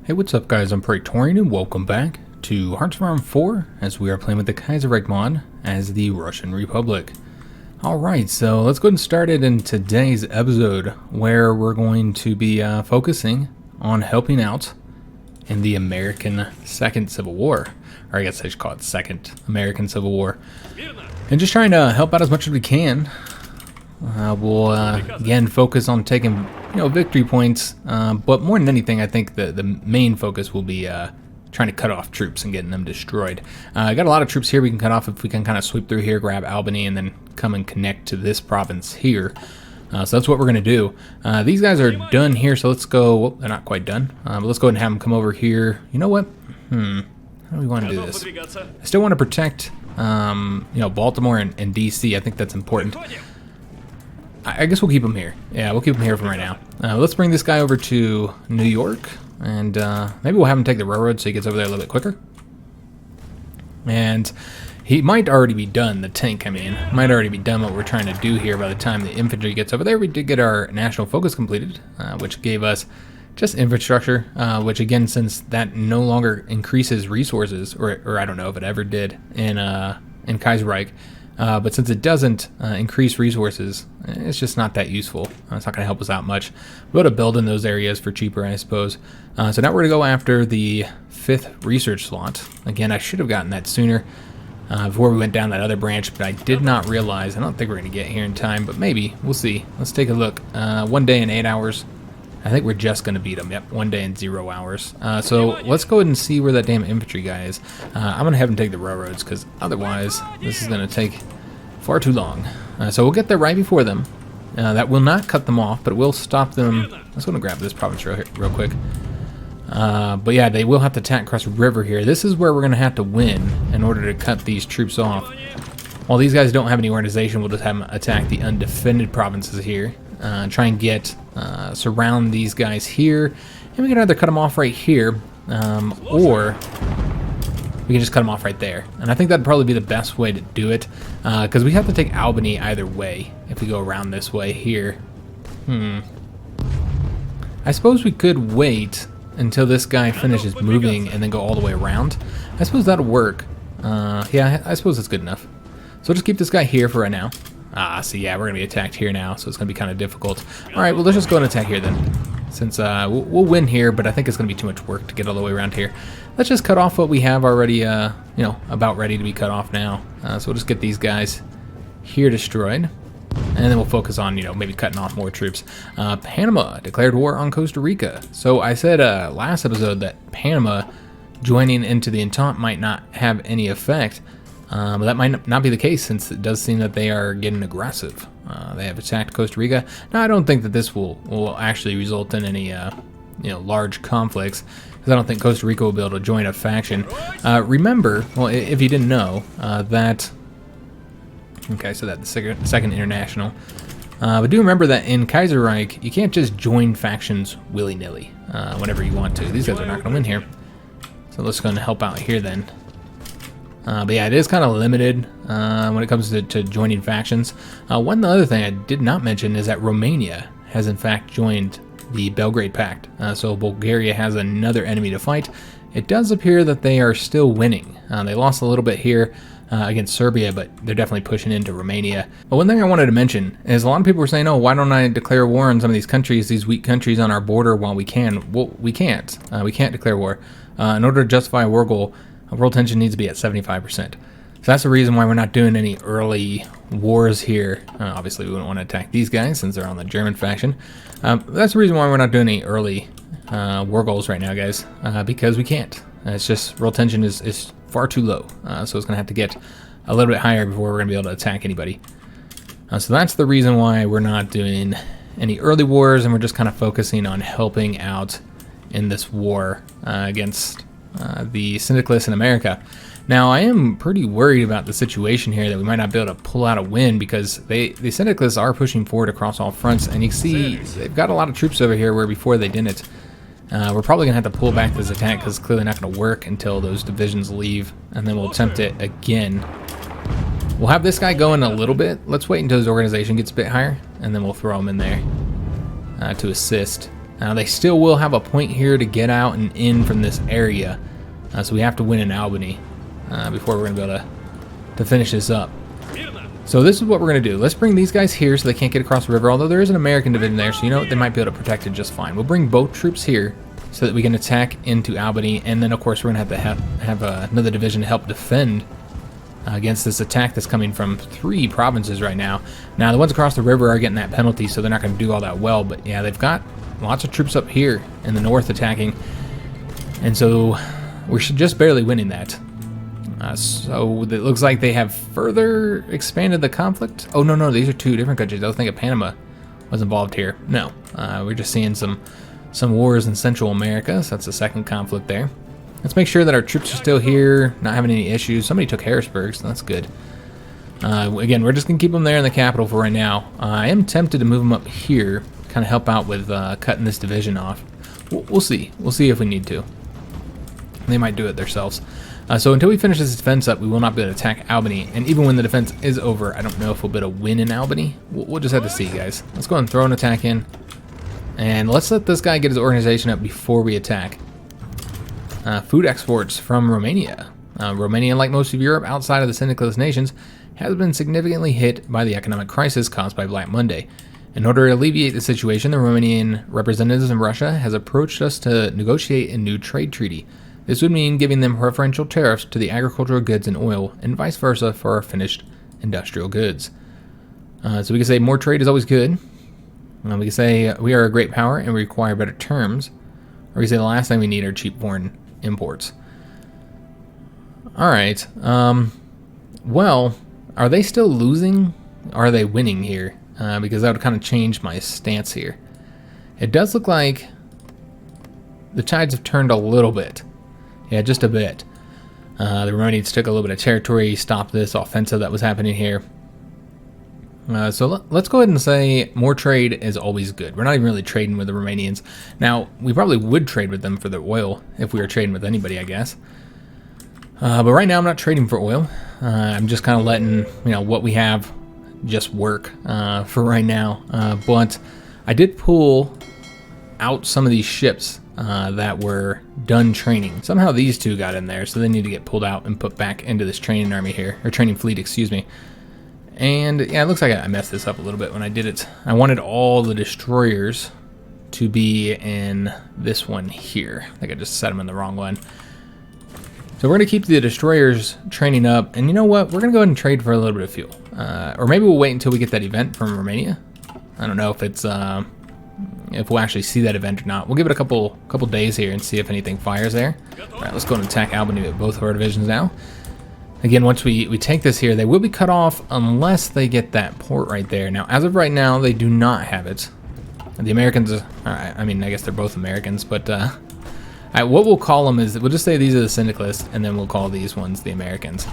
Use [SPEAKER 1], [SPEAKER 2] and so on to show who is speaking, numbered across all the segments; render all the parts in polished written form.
[SPEAKER 1] Hey, what's up guys, I'm Praetorian and welcome back to HOI4 4 as we are playing with the Kaiserreich mod as the Russian Republic. Alright, so let's go ahead and start it in today's episode where we're going to be focusing on helping out in the American Second Civil War. Or I guess I should call it Second American Civil War. And just trying to help out as much as we can. We'll again focus on taking victory points, but more than anything I think the main focus will be trying to cut off troops and getting them destroyed. I got a lot of troops here we can cut off if we can kind of sweep through here, grab Albany, and then come and connect to this province here. So that's what we're going to do. These guys are done here, so let's go. Well, they're not quite done, but let's go ahead and have them come over here. You know what? How do we want to do this? I still want to protect Baltimore and DC. I think that's important. I guess we'll keep him here. Yeah, we'll keep him here for right now. Let's bring this guy over to New York, and maybe we'll have him take the railroad so he gets over there a little bit quicker. And he might already be done, the tank, I mean. Might already be done what we're trying to do here by the time the infantry gets over there. We did get our national focus completed, which gave us just infrastructure, which again, since that no longer increases resources, or I don't know if it ever did in Kaiserreich, but since it doesn't increase resources, it's just not that useful. It's not going to help us out much. We'll be able to build in those areas for cheaper, I suppose. So now we're going to go after the 5th research slot. Again, I should have gotten that sooner before we went down that other branch, but I did not realize. I don't think we're going to get here in time, but maybe. We'll see. Let's take a look. 1 day and 8 hours. I think we're just going to beat them. Yep, 1 day and 0 hours. So let's go ahead and see where that damn infantry guy is. I'm going to have him take the railroads because otherwise this is going to take far too long. So we'll get there right before them. That will not cut them off, but it will stop them. Let's go and grab this province real quick. But yeah, they will have to attack across the river here. This is where we're going to have to win in order to cut these troops off. While these guys don't have any organization, we'll just have them attack the undefended provinces here. Try and get surround these guys here, and we can either cut them off right here, or we can just cut them off right there. And I think that'd probably be the best way to do it, because we have to take Albany either way if we go around this way here. I suppose we could wait until this guy finishes moving and then go all the way around. I suppose that'll work. Yeah, I suppose it's good enough. So we'll just keep this guy here for right now. So yeah, we're going to be attacked here now, so it's going to be kind of difficult. Alright, well, let's just go and attack here then. Since we'll win here, but I think it's going to be too much work to get all the way around here. Let's just cut off what we have already, about ready to be cut off now. So we'll just get these guys here destroyed. And then we'll focus on, maybe cutting off more troops. Panama declared war on Costa Rica. So I said last episode that Panama joining into the Entente might not have any effect. But that might not be the case, since it does seem that they are getting aggressive. They have attacked Costa Rica. Now, I don't think that this will actually result in any large conflicts, because I don't think Costa Rica will be able to join a faction. Remember, well, if you didn't know, that... Okay, so that's the second international. But do remember that in Kaiserreich, you can't just join factions willy-nilly whenever you want to. These guys are not going to win here. So let's go and help out here then. But yeah, it is kind of limited when it comes to joining factions. One other thing I did not mention is that Romania has in fact joined the Belgrade Pact. So Bulgaria has another enemy to fight. It does appear that they are still winning. They lost a little bit here against Serbia, but they're definitely pushing into Romania. But one thing I wanted to mention is a lot of people were saying, oh, why don't I declare war on some of these countries, these weak countries on our border while we can? Well, we can't. We can't declare war. In order to justify a war goal, world tension needs to be at 75%. So that's the reason why we're not doing any early wars here. Obviously, we wouldn't want to attack these guys since they're on the German faction. That's the reason why we're not doing any early war goals right now, guys, because we can't. It's just world tension is far too low. So it's going to have to get a little bit higher before we're going to be able to attack anybody. So that's the reason why we're not doing any early wars, and we're just kind of focusing on helping out in this war against the syndicalists in America. Now, I am pretty worried about the situation here that we might not be able to pull out a win, because the syndicalists are pushing forward across all fronts, and you can see they've got a lot of troops over here where before they didn't. We're probably going to have to pull back this attack because it's clearly not going to work until those divisions leave, and then we'll attempt it again. We'll have this guy go in a little bit. Let's wait until his organization gets a bit higher, and then we'll throw him in there to assist. Now they still will have a point here to get out and in from this area. So we have to win in Albany before we're going to be able to finish this up. So this is what we're going to do. Let's bring these guys here so they can't get across the river, although there is an American division there, so you know what, they might be able to protect it just fine. We'll bring both troops here so that we can attack into Albany, and then of course we're going to have another division to help defend against this attack that's coming from 3 provinces right now. Now the ones across the river are getting that penalty, so they're not going to do all that well, but yeah, they've got lots of troops up here in the north attacking, and so we're just barely winning that. So it looks like they have further expanded the conflict. Oh, no, these are 2 different countries. I was thinking Panama was involved here. No, we're just seeing some wars in Central America, so that's the second conflict there. Let's make sure that our troops are still here, not having any issues. Somebody took Harrisburg, so that's good. Again, we're just going to keep them there in the capital for right now. I am tempted to move them up here, kind of help out with cutting this division off. We'll see. We'll see if we need to. They might do it themselves. So until we finish this defense up, we will not be able to attack Albany. And even when the defense is over, I don't know if we'll be able to win in Albany. We'll just have to see, guys. Let's go and throw an attack in. And let's let this guy get his organization up before we attack. Food exports from Romania. Romania, like most of Europe outside of the syndicalist nations, has been significantly hit by the economic crisis caused by Black Monday. In order to alleviate the situation, the Romanian representatives in Russia has approached us to negotiate a new trade treaty. This would mean giving them preferential tariffs to the agricultural goods and oil, and vice versa for our finished industrial goods. So we can say more trade is always good. We can say we are a great power and we require better terms. Or we can say the last thing we need are cheap foreign imports. Alright. Well, are they still losing? Or are they winning here? Because that would kind of change my stance here. It does look like the tides have turned a little bit. Yeah, just a bit. The Romanians took a little bit of territory, stopped this offensive that was happening here. So let's go ahead and say more trade is always good. We're not even really trading with the Romanians. Now, we probably would trade with them for the oil if we were trading with anybody, I guess. But right now I'm not trading for oil. I'm just kind of letting what we have just work for right now. But I did pull out some of these ships that were done training. Somehow these 2 got in there, so they need to get pulled out and put back into this training army here, or training fleet, excuse me. And yeah, it looks like I messed this up a little bit when I did it. I wanted all the destroyers to be in this one here. I think I just set them in the wrong one. So we're going to keep the destroyers training up, and you know what? We're going to go ahead and trade for a little bit of fuel. Or maybe we'll wait until we get that event from Romania. I don't know if it's if we'll actually see that event or not. We'll give it a couple days here and see if anything fires there. All right, let's go and attack Albany with both of our divisions now. Again, once we take this here, they will be cut off unless they get that port right there. Now, as of right now, they do not have it. The Americans, I mean, I guess they're both Americans, but what we'll call them is, we'll just say these are the syndicalists, and then we'll call these ones the Americans.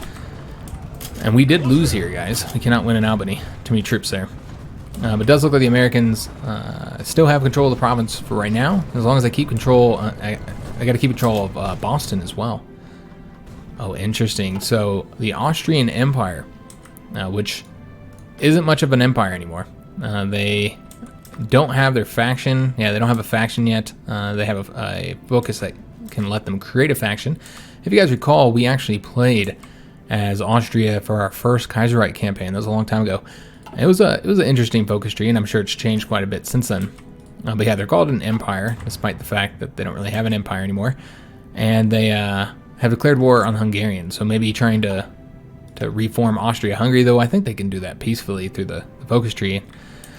[SPEAKER 1] And we did lose here, guys. We cannot win in Albany. Too many troops there. But it does look like the Americans still have control of the province for right now. As long as they keep control, I got to keep control of Boston as well. Oh, interesting. So the Austrian Empire, which isn't much of an empire anymore. They don't have their faction. Yeah, they don't have a faction yet. They have a focus that can let them create a faction. If you guys recall, we actually played as Austria for our first Kaiserreich campaign. That was a long time ago. It was an interesting focus tree, and I'm sure it's changed quite a bit since then. But yeah, they're called an empire, despite the fact that they don't really have an empire anymore. And they have declared war on the Hungarians, so maybe trying to reform Austria-Hungary, though I think they can do that peacefully through the focus tree.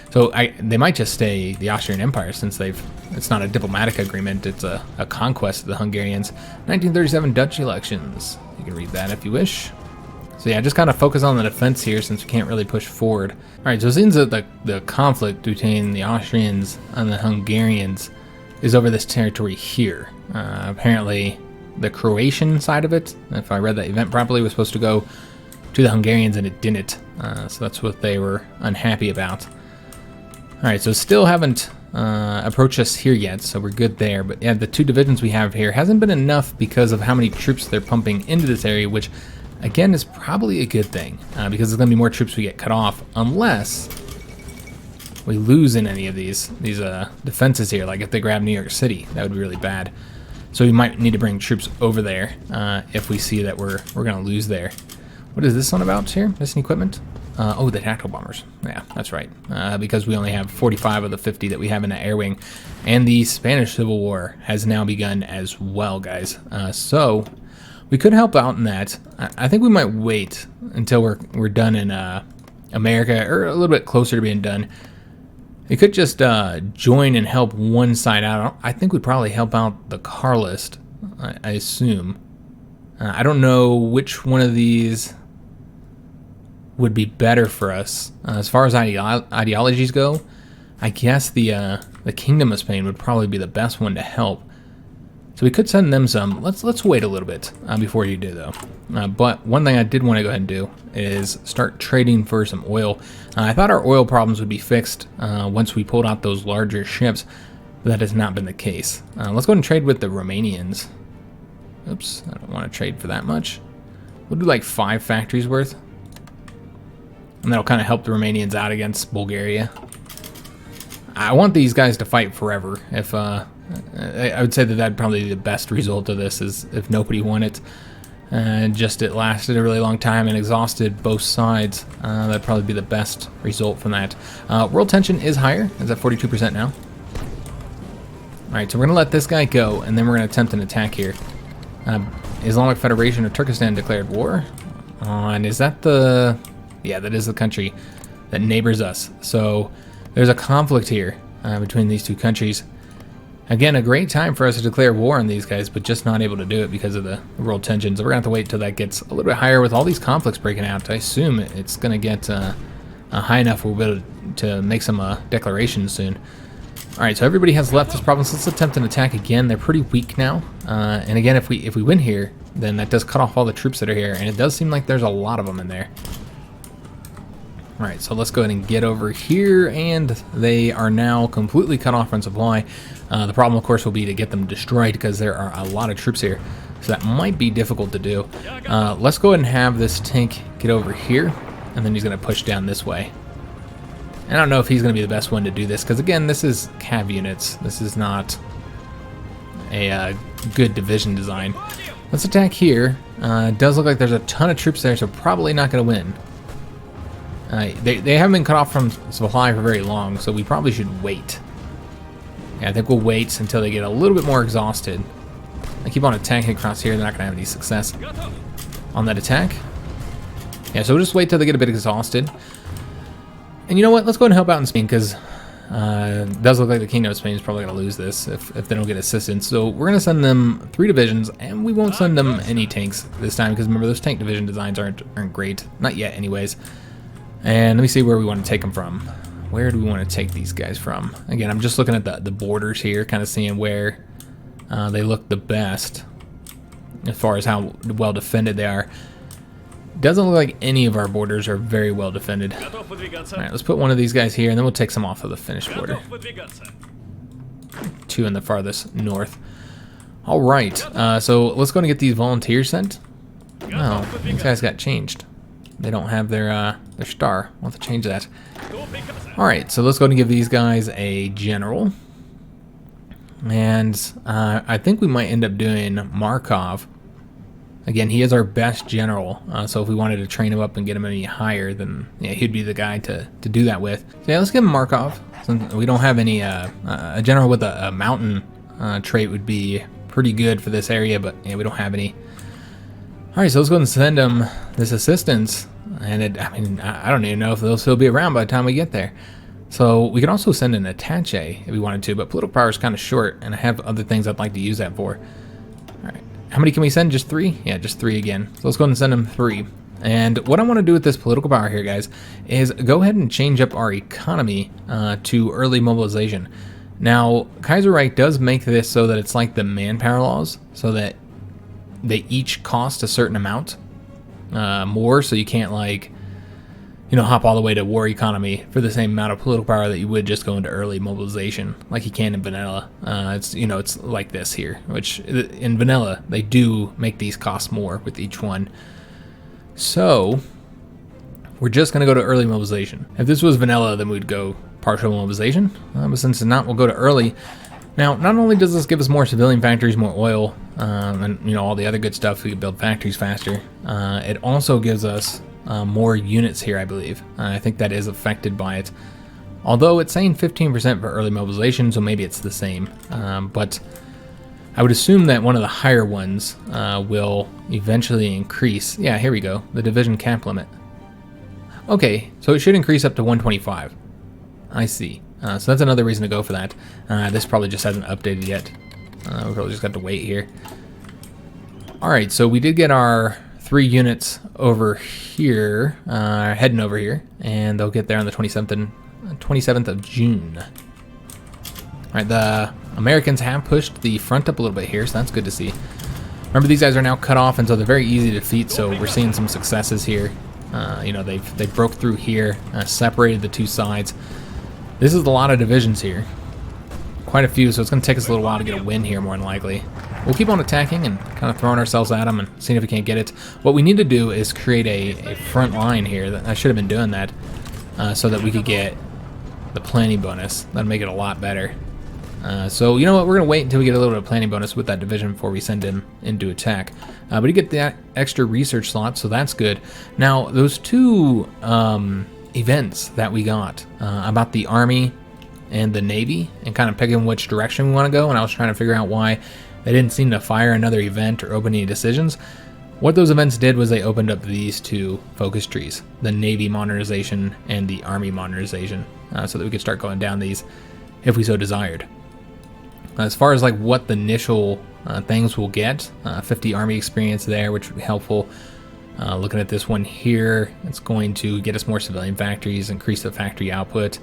[SPEAKER 1] So they might just stay the Austrian Empire, since it's not a diplomatic agreement, it's a conquest of the Hungarians. 1937 Dutch elections. You can read that if you wish. So yeah, just kind of focus on the defense here, since we can't really push forward. All right, so it seems that the conflict between the Austrians and the Hungarians is over this territory here. Apparently, the Croatian side of it, if I read that event properly, was supposed to go to the Hungarians, and it didn't. So that's what they were unhappy about. All right, so still haven't approached us here yet, so we're good there. But yeah, the 2 divisions we have here hasn't been enough because of how many troops they're pumping into this area, which again is probably a good thing, because there's going to be more troops we get cut off, unless we lose in any of these defenses here. Like if they grab New York City, that would be really bad. So we might need to bring troops over there if we see that we're gonna lose there. What is this one about here? Missing equipment? Oh, the tactical bombers. Yeah, that's right. Because we only have 45 of the 50 that we have in the air wing, and the Spanish Civil War has now begun as well, guys. So we could help out in that. I think we might wait until we're done in America, or a little bit closer to being done. We could just join and help one side out. I think we'd probably help out the Carlist, I assume. I don't know which one of these would be better for us. As far as ideologies go, I guess the Kingdom of Spain would probably be the best one to help. So we could send them some. Let's wait a little bit before you do, though. But one thing I did want to go ahead and do is start trading for some oil. I thought our oil problems would be fixed once we pulled out those larger ships, but that has not been the case. Let's go ahead and trade with the Romanians. Oops, I don't want to trade for that much. We'll do like 5 factories worth. And that'll kind of help the Romanians out against Bulgaria. I want these guys to fight forever. If I would say that that'd probably be the best result of this, is if nobody won it. Just it lasted a really long time and exhausted both sides. That'd probably be the best result from that. World tension is higher. It's at 42% now. Alright, so we're going to let this guy go, and then we're going to attempt an attack here. Islamic Federation of Turkestan declared war on, is that the... Yeah, that is the country that neighbors us. So there's a conflict here between these two countries. Again, a great time for us to declare war on these guys, but just not able to do it because of the world tensions. So we're going to have to wait till that gets a little bit higher with all these conflicts breaking out. I assume it's going to get high enough we'll be able to make some declarations soon. Alright, so everybody has left this province. Let's attempt an attack again. They're pretty weak now. And again, if we win here, then that does cut off all the troops that are here. And it does seem like there's a lot of them in there. Alright, so let's go ahead and get over here, and they are now completely cut off from supply. The problem, of course, will be to get them destroyed because there are a lot of troops here, so that might be difficult to do. Let's go ahead and have this tank get over here, and then he's going to push down this way. And I don't know if he's going to be the best one to do this, because again, this is cav units. This is not a good division design. Let's attack here. It does look like there's a ton of troops there, so probably not going to win. They haven't been cut off from supply for very long, so we probably should wait. Yeah, I think we'll wait until they get a little bit more exhausted. I keep on attacking across here, they're not going to have any success on that attack. Yeah, so we'll just wait till they get a bit exhausted. And you know what, let's go ahead and help out in Spain, because it does look like the Kingdom of Spain is probably going to lose this if they don't get assistance. So we're going to send them 3 divisions, and we won't send them any tanks this time, because remember, those tank division designs aren't great. Not yet, anyways. And let me see where we want to take them from. Where do we want to take these guys from? Again, I'm just looking at the borders here, kind of seeing where they look the best as far as how well defended they are. Doesn't look like any of our borders are very well defended. Alright, let's put one of these guys here, and then we'll take some off of the Finnish border. 2 in the farthest north. Alright, so let's go and get these volunteers sent. Oh, these guys got changed. They don't have their star. We'll have to change that. Alright, so let's go ahead and give these guys a general. And I think we might end up doing Markov. Again, he is our best general. So if we wanted to train him up and get him any higher, then yeah, he'd be the guy to do that with. So yeah, let's give him Markov. Since we don't have any, a general with a mountain trait would be pretty good for this area, but yeah, we don't have any. Alright, so let's go ahead and send them this assistance. And I mean, I don't even know if they'll still be around by the time we get there. So we could also send an attache if we wanted to, but political power is kind of short, and I have other things I'd like to use that for. Alright, how many can we send? Just 3? Yeah, just 3 again. So let's go ahead and send them 3. And what I want to do with this political power here, guys, is go ahead and change up our economy to early mobilization. Now, Kaiserreich does make this so that it's like the manpower laws, so that they each cost a certain amount more, so you can't, like, you know, hop all the way to war economy for the same amount of political power that you would just go into early mobilization, like you can in vanilla. It's, you know, it's like this here, which in vanilla they do make these cost more with each one. So we're just gonna go to early mobilization. If this was vanilla, then we'd go partial mobilization, but since it's not, we'll go to early. Now, not only does this give us more civilian factories, more oil, and you know all the other good stuff, we can build factories faster. It also gives us more units here, I believe. I think that is affected by it. Although it's saying 15% for early mobilization, so maybe it's the same. But I would assume that one of the higher ones will eventually increase. Yeah, here we go. The division cap limit. Okay, so it should increase up to 125. I see. So that's another reason to go for that. This probably just hasn't updated yet. We probably just got to wait here. Alright, so we did get our 3 units over here, heading over here, and they'll get there on the 27th of June. Alright, the Americans have pushed the front up a little bit here, so that's good to see. Remember, these guys are now cut off, and so they're very easy to defeat, so we're seeing some successes here. You know, they broke through here, separated the two sides. This is a lot of divisions here. Quite a few, so it's going to take us a little while to get a win here, more than likely. We'll keep on attacking and kind of throwing ourselves at them and seeing if we can't get it. What we need to do is create a front line here. I should have been doing that so that we could get the planning bonus. That'd make it a lot better. So, you know what? We're going to wait until we get a little bit of planning bonus with that division before we send him into attack. But you get that extra research slot, so that's good. Now, those two events that we got about the Army and the Navy and kind of picking which direction we want to go, and I was trying to figure out why they didn't seem to fire another event or open any decisions. What those events did was they opened up these two focus trees, the Navy modernization and the Army modernization, so that we could start going down these if we so desired. As far as like what the initial things we'll get, 50 Army experience there, which would be helpful. Looking at this one here, it's going to get us more civilian factories, increase the factory output,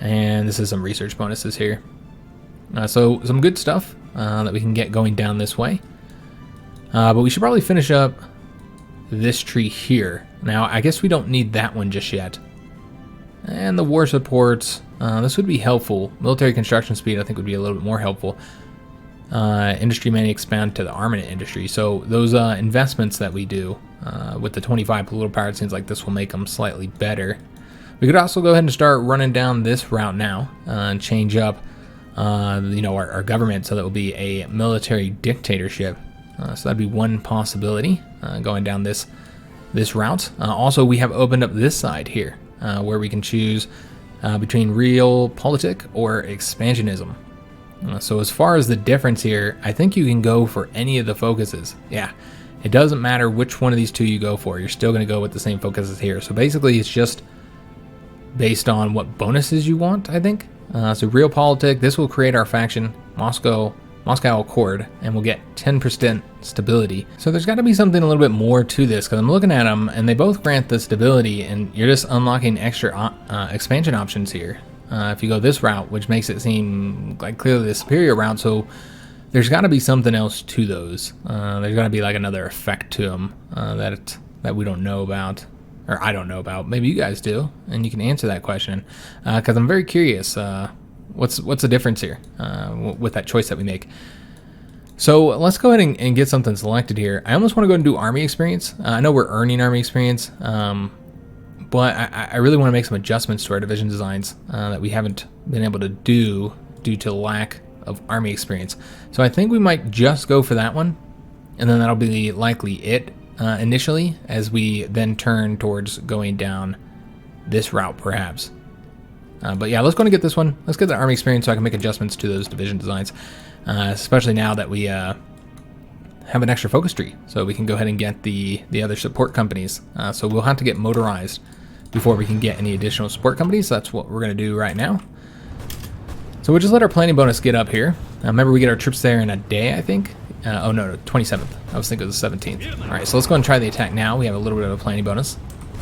[SPEAKER 1] and this is some research bonuses here. So some good stuff that we can get going down this way. But we should probably finish up this tree here. Now, I guess we don't need that one just yet. And the war supports, this would be helpful. Military construction speed, I think, would be a little bit more helpful. Industry may expand to the armament industry. So those investments that we do with the 25 political power, it seems like this will make them slightly better. We could also go ahead and start running down this route now and change up, you know, our government so that will be a military dictatorship. So that'd be one possibility going down this route. Also, we have opened up this side here where we can choose between realpolitik or expansionism. So as far as the difference here, I think you can go for any of the focuses. Yeah, it doesn't matter which one of these two you go for. You're still going to go with the same focuses here. So basically, it's just based on what bonuses you want, I think. So realpolitik, this will create our faction, Moscow Accord, and we'll get 10% stability. So there's got to be something a little bit more to this, because I'm looking at them, and they both grant the stability, and you're just unlocking extra expansion options here. If you go this route, which makes it seem like clearly the superior route, so there's got to be something else to those. There's got to be like another effect to them that we don't know about, or I don't know about. Maybe you guys do, and you can answer that question, because I'm very curious. What's the difference here with that choice that we make? So let's go ahead and get something selected here. I almost want to go and do army experience. I know we're earning army experience, but I really want to make some adjustments to our division designs that we haven't been able to do due to lack of army experience. So I think we might just go for that one, and then that'll be likely it initially, as we then turn towards going down this route perhaps. But yeah, let's go and get this one. Let's get the army experience so I can make adjustments to those division designs, especially now that we have an extra focus tree, so we can go ahead and get the other support companies. So we'll have to get motorized before we can get any additional support companies. So that's what we're going to do right now. So we'll just let our planning bonus get up here. Remember, we get our troops there in a day, I think. Oh no, 27th. I was thinking it was the 17th. All right, so let's go and try the attack now. We have a little bit of a planning bonus.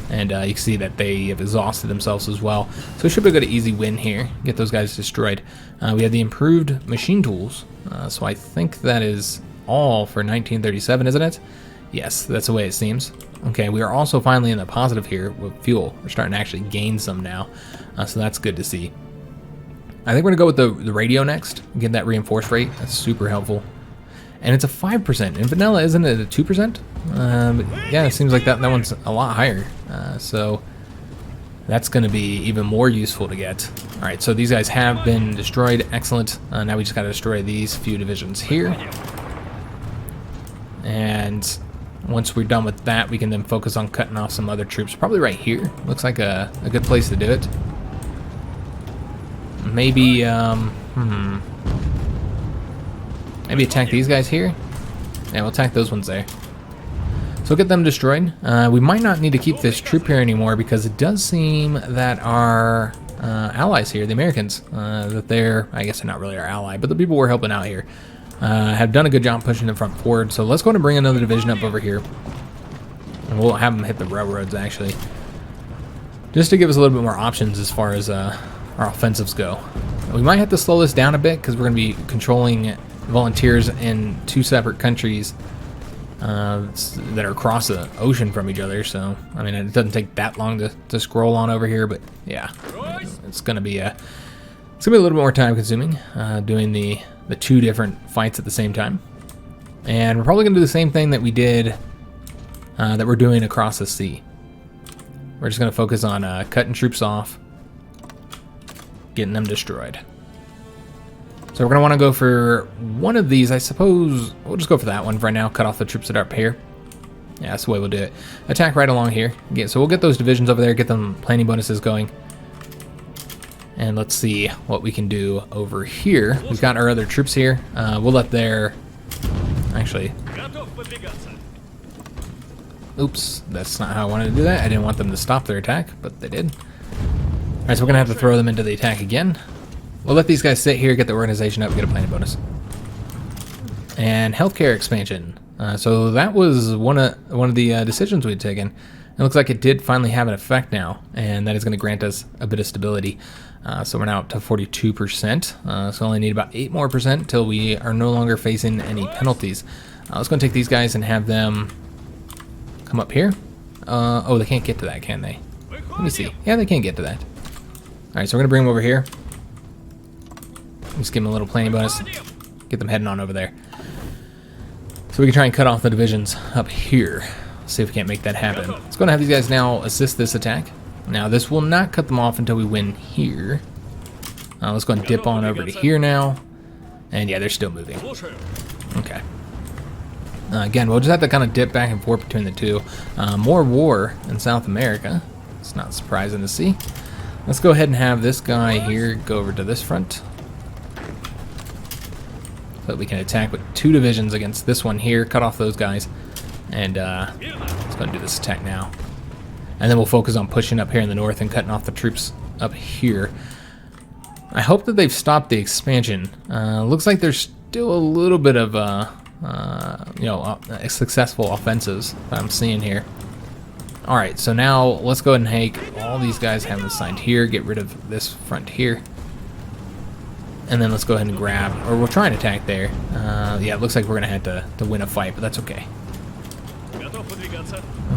[SPEAKER 1] And you can see that they have exhausted themselves as well. So it should be a good easy win here. Get those guys destroyed. We have the improved machine tools. So I think that is all for 1937, isn't it? Yes, that's the way it seems. Okay, we are also finally in the positive here with fuel. We're starting to actually gain some now. So that's good to see. I think we're going to go with the radio next. Get that reinforced rate. That's super helpful. And it's a 5%. In vanilla, isn't it a 2%? But yeah, it seems like that one's a lot higher. So that's going to be even more useful to get. Alright, so these guys have been destroyed. Excellent. Now we just got to destroy these few divisions here. And once we're done with that, we can then focus on cutting off some other troops. Probably right here. Looks like a good place to do it. Maybe, maybe attack these guys here. Yeah, we'll attack those ones there. So we'll get them destroyed. We might not need to keep this troop here anymore because it does seem that our allies here, the Americans, that they're, I guess they're not really our ally, but the people we're helping out here, have done a good job pushing the front forward. So let's go ahead and bring another division up over here. And we'll have them hit the railroads, actually. Just to give us a little bit more options as far as our offensives go. We might have to slow this down a bit because we're going to be controlling volunteers in 2 separate countries that are across the ocean from each other. So, I mean, it doesn't take that long to scroll on over here, but yeah, it's going to be a little bit more time consuming doing the 2 different fights at the same time. And we're probably going to do the same thing that we did that we're doing across the sea. We're just going to focus on cutting troops off, getting them destroyed. So we're going to want to go for one of these. I suppose we'll just go for that one for right now. Cut off the troops that are up here. Yeah, that's the way we'll do it. Attack right along here. So we'll get those divisions over there, get them planning bonuses going. And let's see what we can do over here. We've got our other troops here. We'll let their... Actually... Oops, that's not how I wanted to do that. I didn't want them to stop their attack, but they did. Alright, so we're going to have to throw them into the attack again. We'll let these guys sit here, get the organization up, get a planning bonus. And healthcare expansion. So that was one of the decisions we'd taken. It looks like it did finally have an effect now, and that is going to grant us a bit of stability. So we're now up to 42%. So only need about 8% more until we are no longer facing any penalties. Let's go and take these guys and have them come up here. Oh, they can't get to that, can they? Let me see. Yeah, they can get to that. All right, so we're going to bring them over here. Just give them a little planning bonus. Get them heading on over there. So we can try and cut off the divisions up here. See if we can't make that happen. Let's go and have these guys now assist this attack. Now this will not cut them off until we win here. Let's go and dip on over to here now. And yeah, they're still moving. Okay. Again, we'll just have to kind of dip back and forth between the two. More war in South America. It's not surprising to see. Let's go ahead and have this guy here go over to this front. So that we can attack with 2 divisions against this one here, cut off those guys, and let's go and do this attack now. And then we'll focus on pushing up here in the north and cutting off the troops up here. I hope that they've stopped the expansion. Looks like there's still a little bit of successful offensives that I'm seeing here. All right, so now let's go ahead and take all these guys, have them assigned here, get rid of this front here. And then let's go ahead and grab, or we'll try and attack there. Yeah, it looks like we're going to have to win a fight, but that's okay.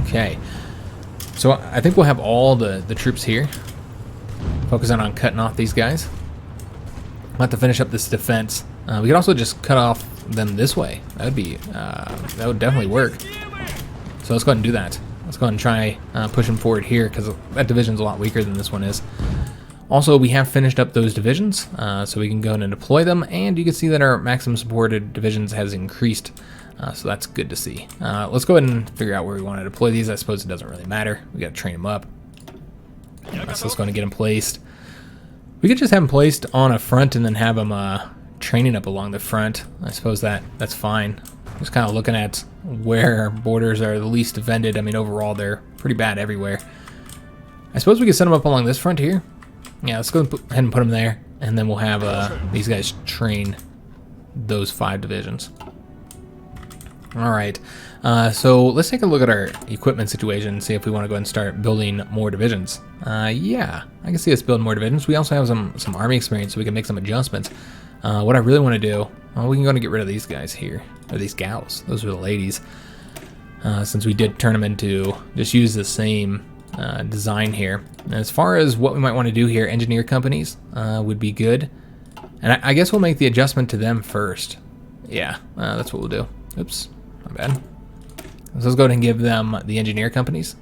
[SPEAKER 1] Okay. So I think we'll have all the troops here. Focusing on cutting off these guys. We'll have to finish up this defense. We could also just cut off them this way. That would definitely work. So let's go ahead and do that. Let's go ahead and try pushing forward here, because that division's a lot weaker than this one is. Also, we have finished up those divisions, so we can go and deploy them, and you can see that our maximum supported divisions has increased, so that's good to see. Let's go ahead and figure out where we want to deploy these. I suppose it doesn't really matter. We got to train them up. So let's go and get them placed. We could just have them placed on a front and then have them training up along the front. I suppose that's fine. Just kind of looking at where our borders are the least defended. I mean, overall, they're pretty bad everywhere. I suppose we could set them up along this front here. Yeah, let's go ahead and put them there, and then we'll have these guys train those 5 divisions. All right, so let's take a look at our equipment situation and see if we want to go ahead and start building more divisions. Yeah, I can see us build more divisions. We also have some army experience, so we can make some adjustments. What I really want to do, well, we can go and get rid of these guys here, or these gals. Those are the ladies. Since we did turn them into, just use the same design here. And as far as what we might want to do here, engineer companies would be good. And I guess we'll make the adjustment to them first. Yeah, that's what we'll do. Oops, my bad. So let's go ahead and give them the engineer companies.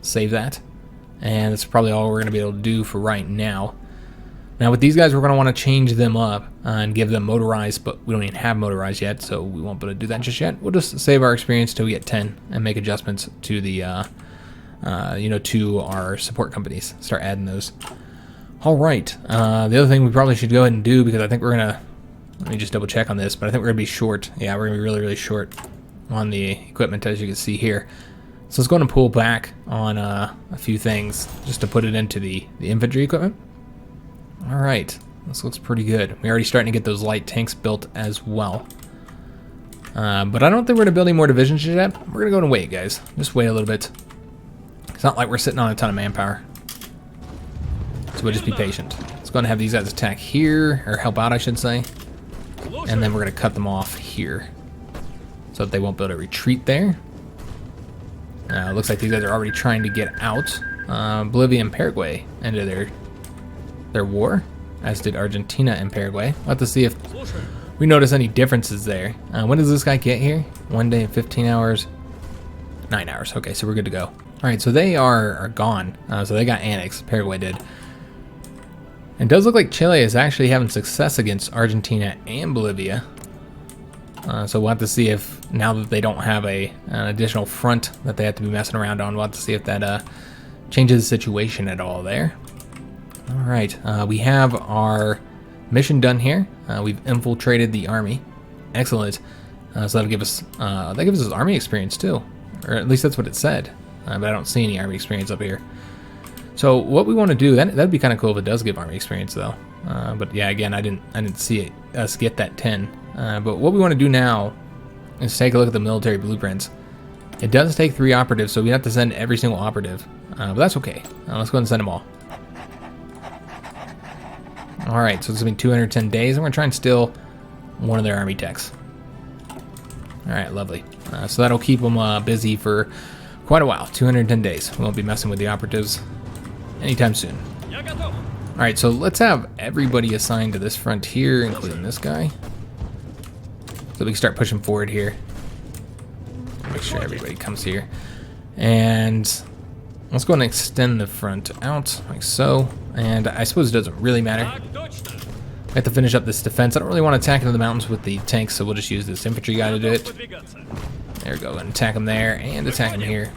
[SPEAKER 1] Save that. And that's probably all we're going to be able to do for right now. Now with these guys, we're going to want to change them up and give them motorized, but we don't even have motorized yet, so we won't be able to do that just yet. We'll just save our experience till we get 10 and make adjustments to the, to our support companies. Start adding those. All right. The other thing we probably should go ahead and do, because I think we're going to, let me just double check on this, but I think we're going to be short. Yeah, we're going to be really, really short on the equipment, as you can see here. So let's go ahead and pull back on a few things just to put it into the infantry equipment. All right, this looks pretty good. We're already starting to get those light tanks built as well. But I don't think we're going to build any more divisions yet. We're going to go and wait, guys. Just wait a little bit. It's not like we're sitting on a ton of manpower. So we'll just be patient. Let's go and have these guys attack here, or help out, I should say. And then we're going to cut them off here so that they won't be able to retreat there. Looks like these guys are already trying to get out. Bolivia and Paraguay ended their war, as did Argentina and Paraguay. We'll have to see if we notice any differences there. When does this guy get here? 1 day and 15 hours? 9 hours. Okay, so we're good to go. All right, so they are gone. So they got annexed. Paraguay did. It does look like Chile is actually having success against Argentina and Bolivia. So we'll have to see if, now that they don't have an additional front that they have to be messing around on, we'll have to see if that changes the situation at all there. All right, we have our mission done here. We've infiltrated the army. Excellent. So that'll give us, that gives us army experience too, or at least that's what it said. But I don't see any army experience up here. So what we want to do, that'd be kind of cool if it does give army experience though. But yeah, again, I didn't see us get that 10. But what we want to do now is take a look at the military blueprints. It does take 3 operatives, so we have to send every single operative. But that's okay. Let's go ahead and send them all. All right, so it's gonna be 210 days, and we're gonna try and steal one of their army techs. All right, lovely. So that'll keep them busy for quite a while. 210 days. We won't be messing with the operatives anytime soon. All right, so let's have everybody assigned to this frontier, including this guy, so we can start pushing forward here. Make sure everybody comes here, and let's go and extend the front out like so. And I suppose it doesn't really matter. We have to finish up this defense. I don't really want to attack into the mountains with the tanks, so we'll just use this infantry guy to do it. There we go, and attack him there, and attack him here.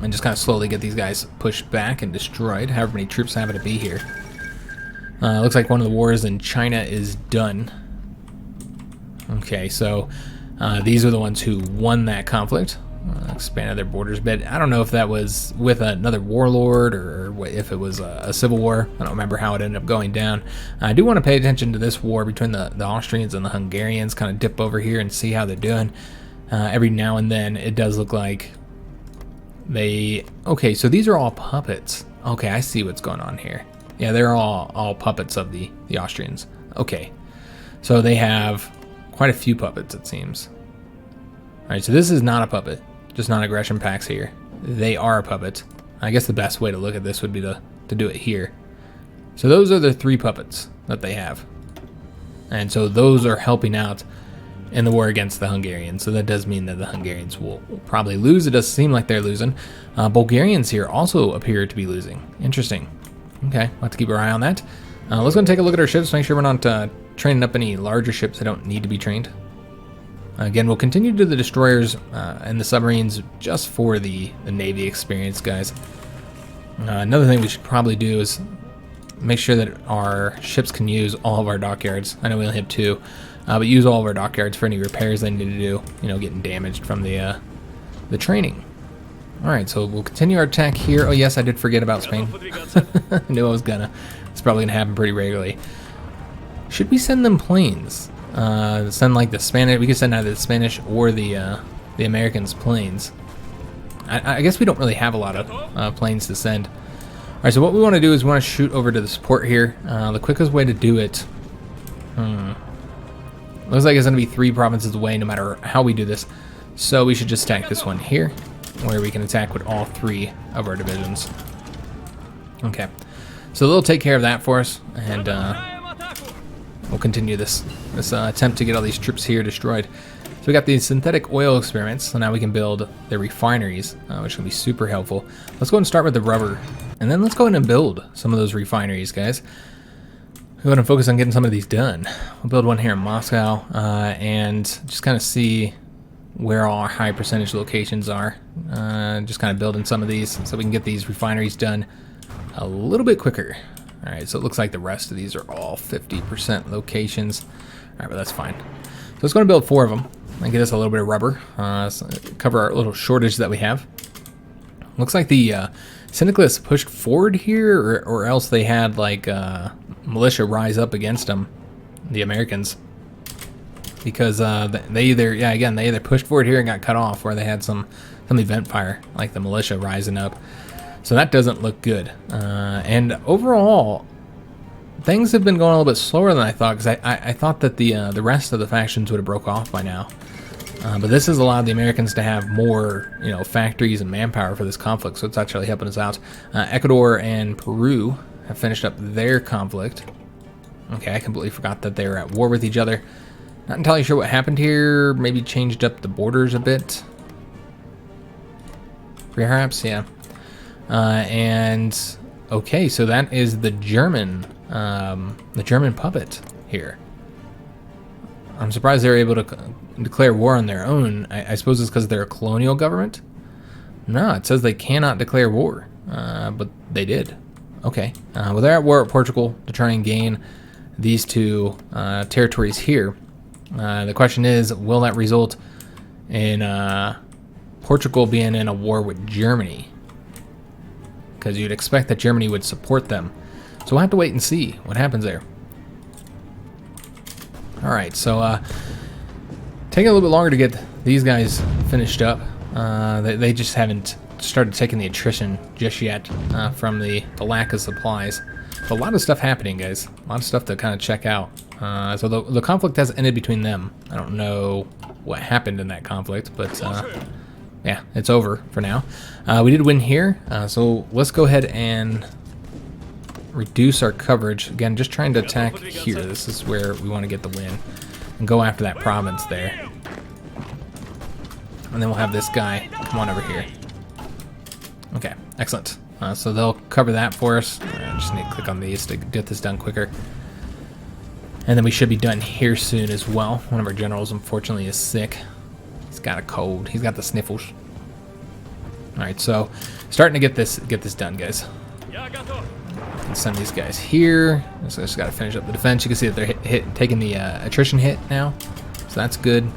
[SPEAKER 1] And just kind of slowly get these guys pushed back and destroyed, however many troops happen to be here. Looks like one of the wars in China is done. Okay, so these are the ones who won that conflict. Expanded their borders a bit. I don't know if that was with another warlord or if it was a civil war. I don't remember how it ended up going down. I do want to pay attention to this war between the Austrians and the Hungarians. Kind of dip over here and see how they're doing. Every now and then it does look like they... Okay, so these are all puppets. Okay, I see what's going on here. Yeah, they're all puppets of the Austrians. Okay, so they have quite a few puppets, it seems. All right, so this is not a puppet. Just non-aggression packs here. They are a puppet. I guess the best way to look at this would be to do it here. So those are the 3 puppets that they have. And so those are helping out in the war against the Hungarians. So that does mean that the Hungarians will probably lose. It does seem like they're losing. Bulgarians here also appear to be losing. Interesting. Okay, we'll have to keep our eye on that. Let's go and take a look at our ships, make sure we're not training up any larger ships that don't need to be trained. Again, we'll continue to do the destroyers and the submarines just for the Navy experience, guys. Another thing we should probably do is make sure that our ships can use all of our dockyards. I know we only have 2, but use all of our dockyards for any repairs they need to do, getting damaged from the training. All right, so we'll continue our attack here. Oh yes, I did forget about Spain. I knew I was gonna. It's probably gonna happen pretty regularly. Should we send them planes? Send like the Spanish. We could send either the Spanish or the Americans planes. I guess we don't really have a lot of planes to send. All right, so what we want to do is we want to shoot over to the support here. The quickest way to do it. Looks like it's going to be 3 provinces away no matter how we do this. So we should just stack this one here, where we can attack with all 3 of our divisions. Okay, so they'll take care of that for us, and we'll continue this attempt to get all these troops here destroyed. So we got these synthetic oil experiments, so now we can build the refineries, which can be super helpful. Let's go ahead and start with the rubber, and then let's go ahead and build some of those refineries, guys. Go ahead and focus on getting some of these done. We'll build one here in Moscow, and just kind of see where all our high percentage locations are. Just kind of building some of these so we can get these refineries done a little bit quicker. All right, so it looks like the rest of these are all 50% locations. All right, but that's fine. So let's go and build 4 of them and get us a little bit of rubber, so cover our little shortage that we have. Looks like the Syndicalists pushed forward here, or else they had like militia rise up against them, the Americans, because they either pushed forward here and got cut off, or they had some event fire like the militia rising up. So that doesn't look good. And overall, things have been going a little bit slower than I thought, because I thought that the rest of the factions would have broke off by now. But this has allowed the Americans to have more, factories and manpower for this conflict, so it's actually helping us out. Ecuador and Peru have finished up their conflict. Okay, I completely forgot that they were at war with each other. Not entirely sure what happened here. Maybe changed up the borders a bit. Perhaps, yeah. And okay, so that is the German puppet here. I'm surprised they were able to declare war on their own. I suppose it's because they're a colonial government? No, it says they cannot declare war, but they did. Okay, well, they're at war with Portugal to try and gain these 2 territories here. The question is, will that result in Portugal being in a war with Germany? Because you'd expect that Germany would support them. So we'll have to wait and see what happens there. Alright, so taking a little bit longer to get these guys finished up. They just haven't started taking the attrition just yet from the lack of supplies. But a lot of stuff happening, guys. A lot of stuff to kind of check out. So the conflict has ended between them. I don't know what happened in that conflict, but yeah, it's over for now. We did win here, so let's go ahead and reduce our coverage. Again, just trying to attack here. This is where we want to get the win and go after that province there. And then we'll have this guy come on over here. Okay, excellent. So they'll cover that for us. I just need to click on these to get this done quicker. And then we should be done here soon as well. One of our generals, unfortunately, is sick. He's got a cold. He's got the sniffles. All right, so starting to get this done, guys. Let's send these guys here. So I just got to finish up the defense. You can see that they're taking the attrition hit now, so that's good.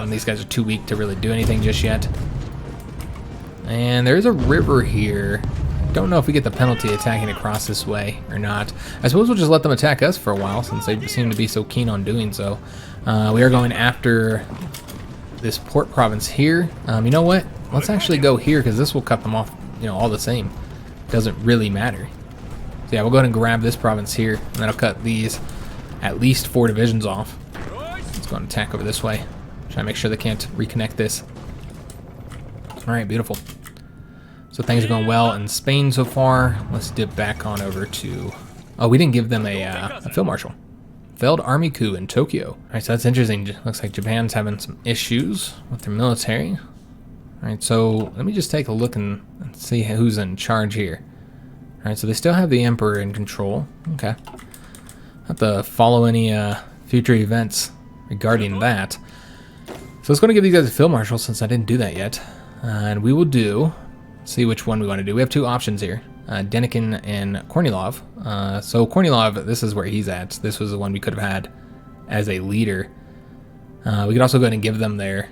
[SPEAKER 1] These guys are too weak to really do anything just yet. And there is a river here. Don't know if we get the penalty attacking across this way or not. I suppose we'll just let them attack us for a while, since they seem to be so keen on doing so. We are going after this port province here. You know what? Let's actually go here, because this will cut them off, all the same. Doesn't really matter. So yeah, we'll go ahead and grab this province here, and that'll cut these at least 4 divisions off. Let's go and attack over this way. Try to make sure they can't reconnect this. All right, beautiful. So things are going well in Spain so far. Let's dip back on over to... Oh, we didn't give them a field marshal. Failed army coup in Tokyo. All right, so that's interesting. Looks like Japan's having some issues with their military. All right, so let me just take a look and see who's in charge here. All right, so they still have the Emperor in control. Okay. Have to follow any future events regarding that. So let's go and give these guys a field marshal, since I didn't do that yet. And we will see which one we want to do. We have 2 options here, Denikin and Kornilov. So Kornilov, this is where he's at. This was the one we could have had as a leader. We could also go ahead and give them their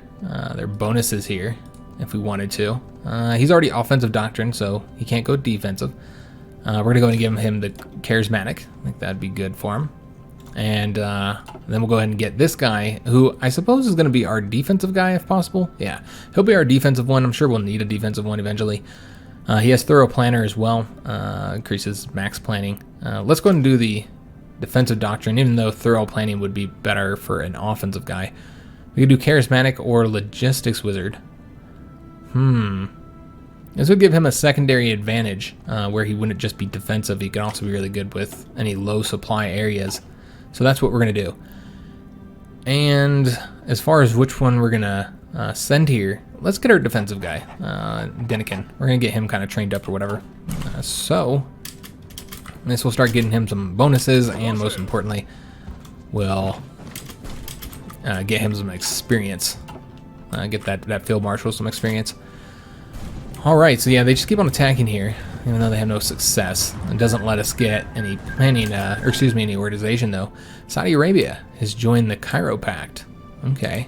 [SPEAKER 1] bonuses here if we wanted to. He's already offensive doctrine, so he can't go defensive. We're going to go ahead and give him the charismatic. I think that'd be good for him. And then we'll go ahead and get this guy, who I suppose is going to be our defensive guy if possible. Yeah, he'll be our defensive one. I'm sure we'll need a defensive one eventually. He has thorough planner as well, increases max planning. Let's go ahead and do the defensive doctrine, even though thorough planning would be better for an offensive guy. We could do charismatic or logistics wizard. This would give him a secondary advantage, where he wouldn't just be defensive. He could also be really good with any low supply areas. So that's what we're going to do. And as far as which one we're gonna send here, let's get our defensive guy, Denikin. We're gonna get him kind of trained up or whatever. So this will start getting him some bonuses, and most importantly, we'll get him some experience. Get that field marshal some experience. All right, so yeah, they just keep on attacking here, even though they have no success. It doesn't let us get any planning, or excuse me, any organization though. Saudi Arabia has joined the Cairo Pact. Okay.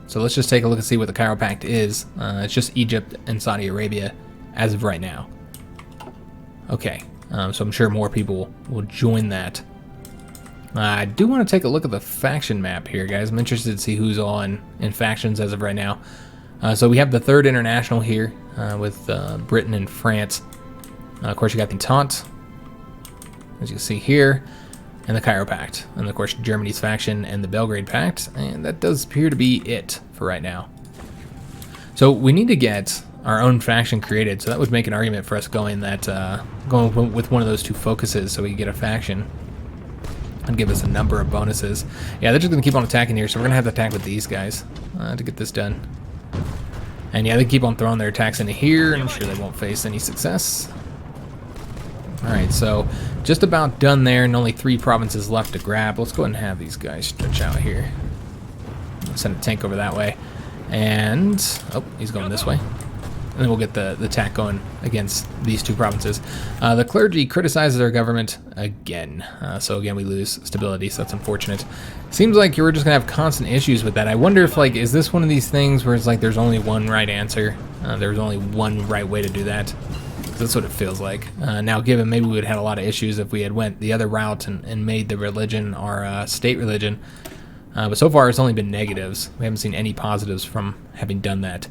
[SPEAKER 1] So let's just take a look and see what the Cairo Pact is. It's just Egypt and Saudi Arabia as of right now. Okay, so I'm sure more people will join that. I do want to take a look at the faction map here, guys. I'm interested to see who's on in factions as of right now. So we have the Third International here with Britain and France. Of course, you got the Entente, as you can see here, and the Cairo Pact. And of course, Germany's faction and the Belgrade Pact. And that does appear to be it for right now. So we need to get our own faction created. So that would make an argument for us going with one of those two focuses so we can get a faction and give us a number of bonuses. Yeah, they're just going to keep on attacking here, so we're going to have to attack with these guys to get this done. And yeah, they keep on throwing their attacks into here, and I'm sure they won't face any success. Alright, so just about done there, and only 3 provinces left to grab. Let's go ahead and have these guys stretch out here. I'll send a tank over that way. And, oh, he's going this way. And then we'll get the attack going against these 2 provinces. The clergy criticizes our government again. So again, we lose stability, so that's unfortunate. Seems like you're just gonna have constant issues with that. I wonder if, like, is this one of these things where it's like there's only one right answer? There's only one right way to do that? That's what it feels like. Now, given maybe we would have had a lot of issues if we had went the other route and made the religion our state religion. But so far, it's only been negatives. We haven't seen any positives from having done that.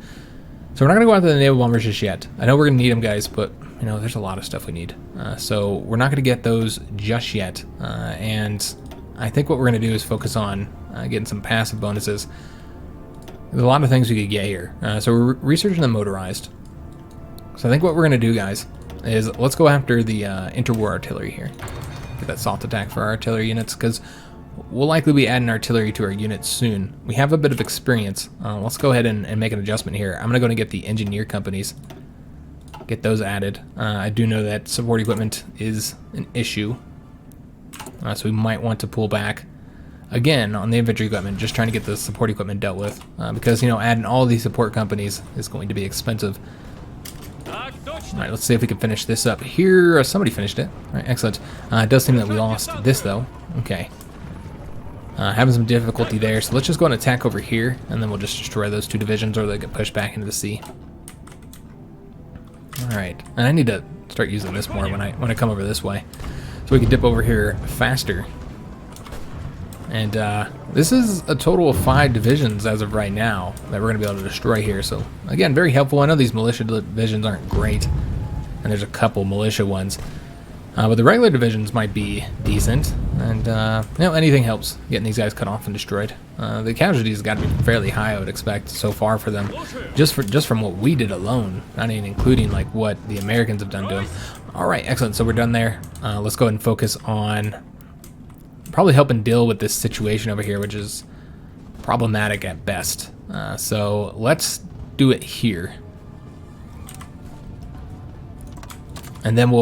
[SPEAKER 1] So we're not going to go after the naval bombers just yet. I know we're going to need them, guys, but, you know, there's a lot of stuff we need. So we're not going to get those just yet. And I think what we're going to do is focus on getting some passive bonuses. There's a lot of things we could get here. So we're researching the motorized. So I think what we're going to do, guys, is let's go after the interwar artillery here. Get that soft attack for our artillery units, because we'll likely be adding artillery to our units soon. We have a bit of experience. Let's go ahead and make an adjustment here. I'm going to go and get the engineer companies. Get those added. I do know that support equipment is an issue. So we might want to pull back again on the infantry equipment, just trying to get the support equipment dealt with. Because, you know, adding all these support companies is going to be expensive. Alright, let's see if we can finish this up here. Somebody finished it. Alright, excellent. It does seem that we lost this, though. Okay. Having some difficulty there, so let's just go and attack over here, and then we'll just destroy those 2 divisions, or they get pushed back into the sea. Alright, and I need to start using this more when I come over this way, so we can dip over here faster. And this is a total of 5 divisions as of right now that we're going to be able to destroy here, so again, very helpful. I know these militia divisions aren't great, and there's a couple militia ones. But the regular divisions might be decent, and you know, anything helps getting these guys cut off and destroyed. The casualties got to be fairly high, I would expect, so far for them, just from what we did alone, not even including like what the Americans have done to them. All right, excellent. So we're done there. Let's go ahead and focus on probably helping deal with this situation over here, which is problematic at best. So let's do it here, and then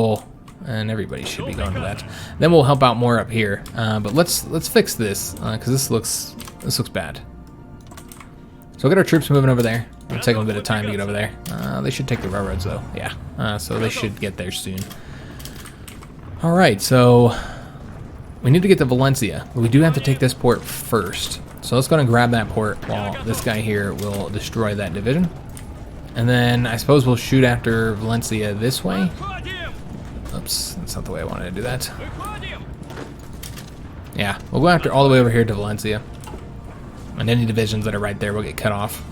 [SPEAKER 1] and everybody should be going to that. Then we'll help out more up here. But let's fix this, because this looks bad. So we'll get our troops moving over there. It'll take them a bit of time to get over there. They should take the railroads though. Yeah. So they should get there soon. All right. So we need to get to Valencia, but we do have to take this port first. So let's go and grab that port while this guy here will destroy that division. And then I suppose we'll shoot after Valencia this way. Oops, that's not the way I wanted to do that. Yeah, we'll go after all the way over here to Valencia. And any divisions that are right there will get cut off.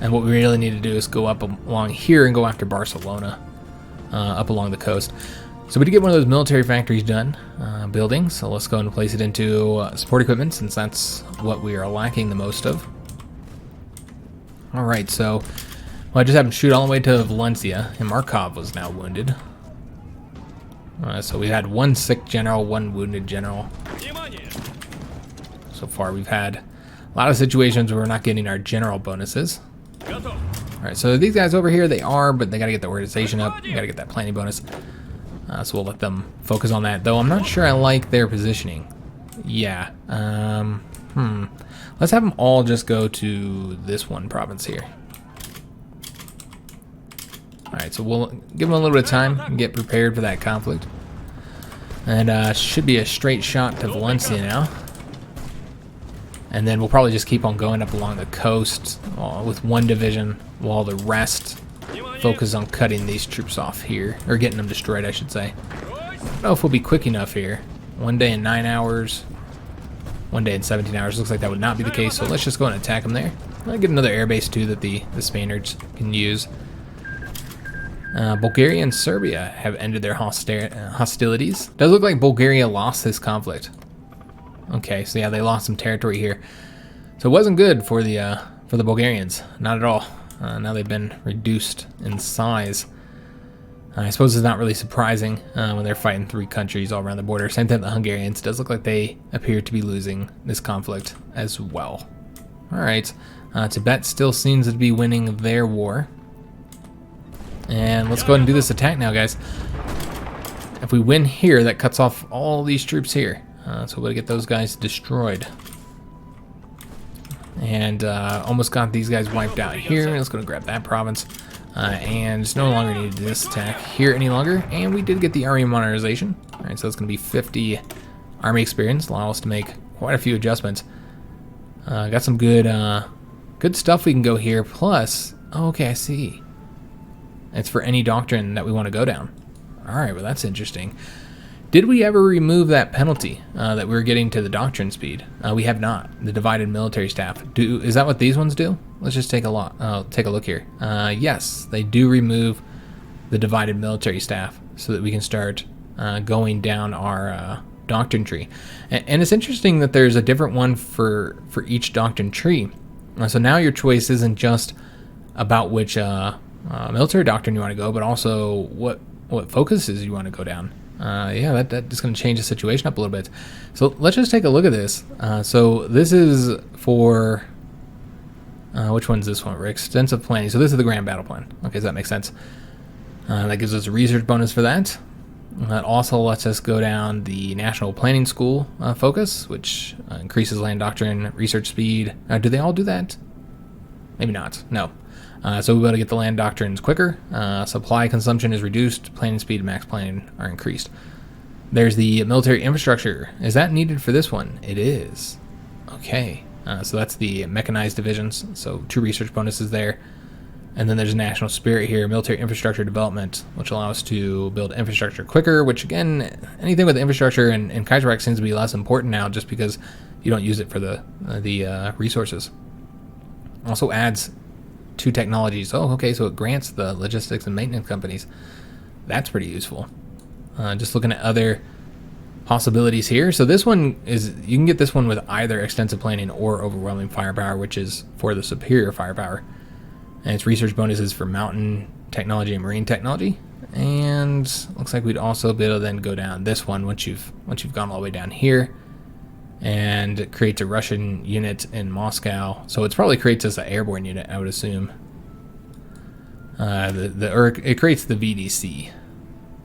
[SPEAKER 1] And what we really need to do is go up along here and go after Barcelona, up along the coast. So we did get one of those military factories done, building. So let's go and place it into support equipment, since that's what we are lacking the most of. All right, so I just had him shoot all the way to Valencia, and Markov was now wounded. So we had 1 sick general, 1 wounded general. So far we've had A lot of situations where we're not getting our general bonuses. Alright, so these guys over here, they are, but they gotta get the organization up. They gotta get that planning bonus. So we'll let them focus on that. Though I'm not sure I like their positioning. Yeah. Let's have them all just go to this one province here. Alright, so we'll give them a little bit of time and get prepared for that conflict. And should be a straight shot to Valencia now. And then we'll probably just keep on going up along the coast with one division while the rest focus on cutting these troops off here. Or getting them destroyed, I should say. I don't know if we'll be quick enough here. 1 day in 9 hours. 1 day in 17 hours. Looks like that would not be the case, so let's just go and attack them there. I'll get another airbase too that the Spaniards can use. Bulgaria and Serbia have ended their hostilities. Does look like Bulgaria lost this conflict. Okay, so yeah, they lost some territory here. So it wasn't good for the Bulgarians, not at all. Now they've been reduced in size. I suppose it's not really surprising when they're fighting 3 countries all around the border. Same thing with the Hungarians. It does look like they appear to be losing this conflict as well. Alright, Tibet still seems to be winning their war. And let's go ahead and do this attack now, guys. If we win here, that cuts off all these troops here. So we'll get those guys destroyed. And almost got these guys wiped out here. Let's go and grab that province. And no longer need this attack here any longer. And we did get the army modernization. Alright, so it's going to be 50 army experience. Allow us to make quite a few adjustments. Got some good stuff we can go here. Plus, oh, okay, I see. It's for any doctrine that we want to go down. Alright, well that's interesting. Did we ever remove that penalty that we were getting to the doctrine speed? We have not. The divided military staff. Is that what these ones do? Let's just take a look here. Yes, they do remove the divided military staff so that we can start going down our doctrine tree. And it's interesting that there's a different one for each doctrine tree. So now your choice isn't just about which military doctrine you want to go, but also what focuses you want to go down. Yeah, that is going to change the situation up a little bit. So let's just take a look at this. So this is for which one's this one? For extensive planning. So this is the grand battle plan. Okay, so that makes sense. That gives us a research bonus for that. That also lets us go down the National Planning School focus, which increases land doctrine research speed. Do they all do that? Maybe not. No. So we'll be able to get the land doctrines quicker. Supply consumption is reduced. Planning speed and max planning are increased. There's the military infrastructure. Is that needed for this one? It is. Okay. So that's the mechanized divisions. So 2 research bonuses there. And then there's national spirit here, military infrastructure development, which allows us to build infrastructure quicker, which again, anything with infrastructure in Kaiserreich seems to be less important now just because you don't use it for the resources. Also adds 2 technologies. Oh, okay, so it grants the logistics and maintenance companies. That's pretty useful. Just looking at other possibilities here. So this one is, you can get this one with either extensive planning or overwhelming firepower, which is for the superior firepower. And its research bonuses for mountain technology and marine technology. And looks like we'd also be able to then go down this one once you've gone all the way down here. And it creates a Russian unit in Moscow. So it probably creates us an airborne unit, I would assume. It creates the VDC,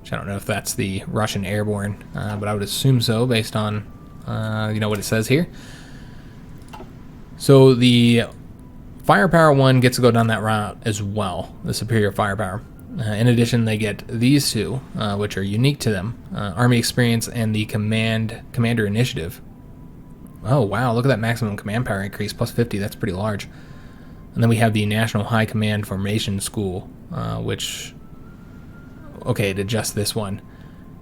[SPEAKER 1] which I don't know if that's the Russian airborne, but I would assume so based on what it says here. So the firepower one gets to go down that route as well, the superior firepower. In addition, they get these 2, which are unique to them: Army experience and the commander initiative. Oh wow, look at that maximum command power increase, plus 50, that's pretty large. And then we have the National High Command Formation School, which, okay, it adjusts this one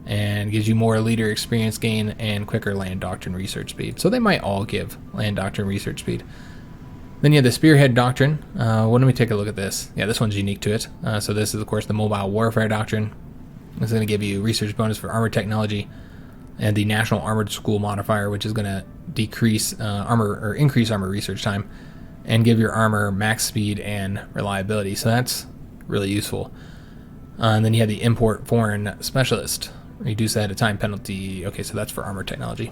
[SPEAKER 1] and gives you more leader experience gain and quicker land doctrine research speed. So they might all give land doctrine research speed. Then you have the Spearhead Doctrine. Let me take a look at this. Yeah, this one's unique to it. So this is, of course, the Mobile Warfare Doctrine. It's going to give you research bonus for armor technology, and the National Armored School modifier, which is going to decrease increase armor research time and give your armor max speed and reliability. So that's really useful. And then you have the Import Foreign Specialist. Reduce that at time penalty. Okay, so that's for armor technology.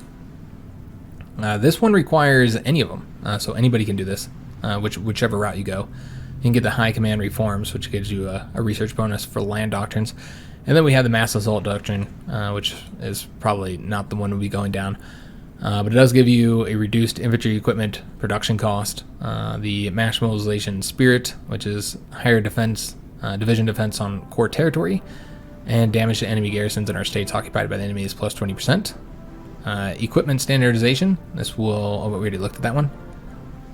[SPEAKER 1] This one requires any of them, so anybody can do this, whichever route you go. You can get the High Command Reforms, which gives you a research bonus for land doctrines. And then we have the Mass Assault Doctrine, which is probably not the one we'll be going down. But it does give you a reduced infantry equipment production cost, the Mass Mobilization Spirit, which is higher defense, division defense on core territory, and damage to enemy garrisons in our states occupied by the enemy is plus 20%. Equipment standardization, this will, we already looked at that one.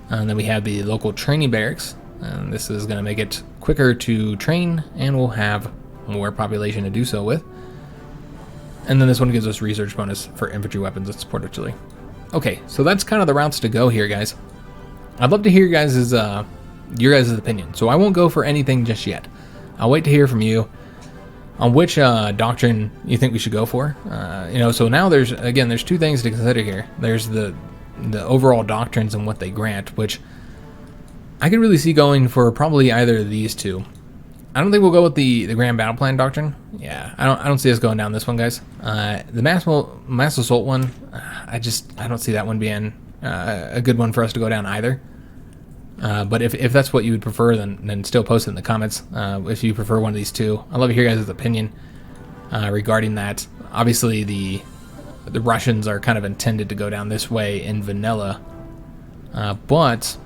[SPEAKER 1] And then we have the local training barracks, and this is going to make it quicker to train, and we'll have more population to do so with. And then this one gives us research bonus for infantry weapons and support artillery. Okay, so that's kind of the routes to go here, guys. I'd love to hear your guys' opinion. So I won't go for anything just yet. I'll wait to hear from you on which doctrine you think we should go for. So now there's two things to consider here. There's the overall doctrines and what they grant, which I could really see going for probably either of these two. I don't think we'll go with the Grand Battle Plan Doctrine. Yeah, I don't see us going down this one, guys. The Mass Assault one, I don't see that one being a good one for us to go down either. But if that's what you would prefer, then still post it in the comments. If you prefer one of these two, I'd love to hear your guys' opinion regarding that. Obviously, the Russians are kind of intended to go down this way in vanilla, but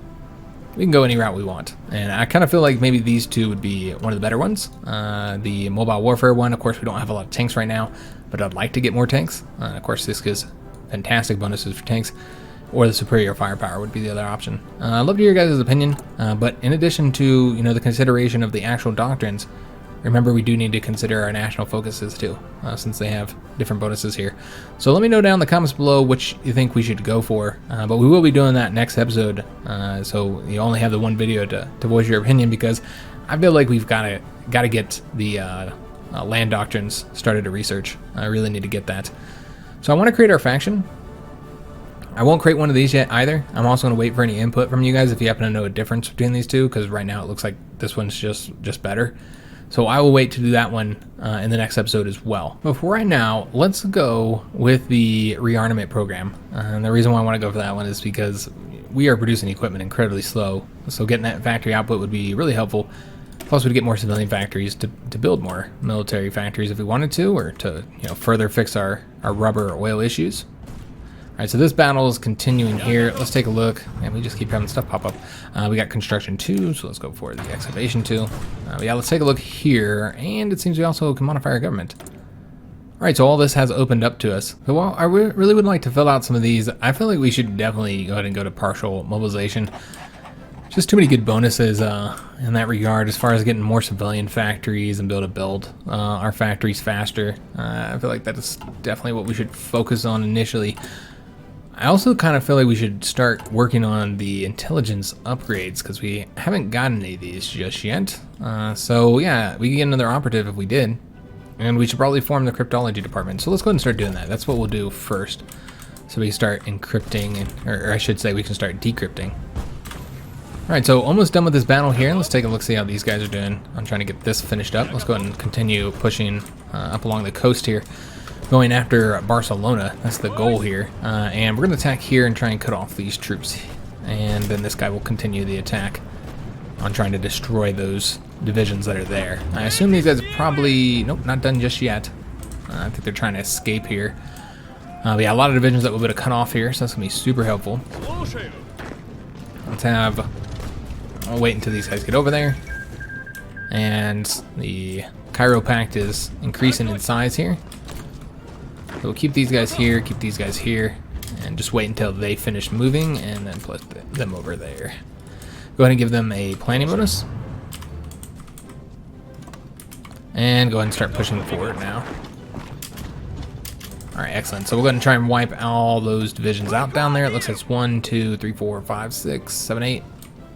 [SPEAKER 1] we can go any route we want, and I kind of feel like maybe these two would be one of the better ones. The mobile warfare one, of course, we don't have a lot of tanks right now, but I'd like to get more tanks. Of course, this gives fantastic bonuses for tanks, or the superior firepower would be the other option. I'd love to hear your guys' opinion, but in addition to the consideration of the actual doctrines, remember we do need to consider our national focuses too, since they have different bonuses here. So let me know down in the comments below which you think we should go for, but we will be doing that next episode, so you only have the one video to voice your opinion, because I feel like we've got to get the land doctrines started to research. I really need to get that. So I want to create our faction. I won't create one of these yet either. I'm also going to wait for any input from you guys if you happen to know a difference between these two, because right now it looks like this one's just better. So I will wait to do that one in the next episode as well. But for right now, let's go with the Reornament Program. And the reason why I want to go for that one is because we are producing equipment incredibly slow. So getting that factory output would be really helpful. Plus we'd get more civilian factories to build more military factories if we wanted to, or to further fix our rubber or oil issues. Alright, so this battle is continuing here. Let's take a look. And we just keep having stuff pop up. We got construction 2, so let's go for the excavation 2. Yeah, let's take a look here. And it seems we also can modify our government. Alright, so all this has opened up to us. So while I really would like to fill out some of these, I feel like we should definitely go ahead and go to partial mobilization. Just too many good bonuses in that regard, as far as getting more civilian factories and be able to build our factories faster. I feel like that is definitely what we should focus on initially. I also kind of feel like we should start working on the intelligence upgrades, because we haven't gotten any of these just yet. So yeah, we can get another operative if we did. And we should probably form the cryptology department. So let's go ahead and start doing that. That's what we'll do first. So we can start encrypting, or I should say we can start decrypting. Alright, so almost done with this battle here. Let's take a look, see how these guys are doing. I'm trying to get this finished up. Let's go ahead and continue pushing up along the coast here. Going after Barcelona, that's the goal here. And we're going to attack here and try and cut off these troops. And then this guy will continue the attack on trying to destroy those divisions that are there. I assume these guys are probably, nope, not done just yet. I think they're trying to escape here. We got a lot of divisions that we'll be able to cut off here, so that's going to be super helpful. Let's have, I'll wait until these guys get over there. And the Cairo Pact is increasing in size here. So we'll keep these guys here, and just wait until they finish moving, and then put them over there. Go ahead and give them a planning bonus. And go ahead and start pushing forward now. Alright, excellent. So we'll go ahead and try and wipe all those divisions out down there. It looks like it's 1, 2, 3, 4, 5, 6, 7, 8.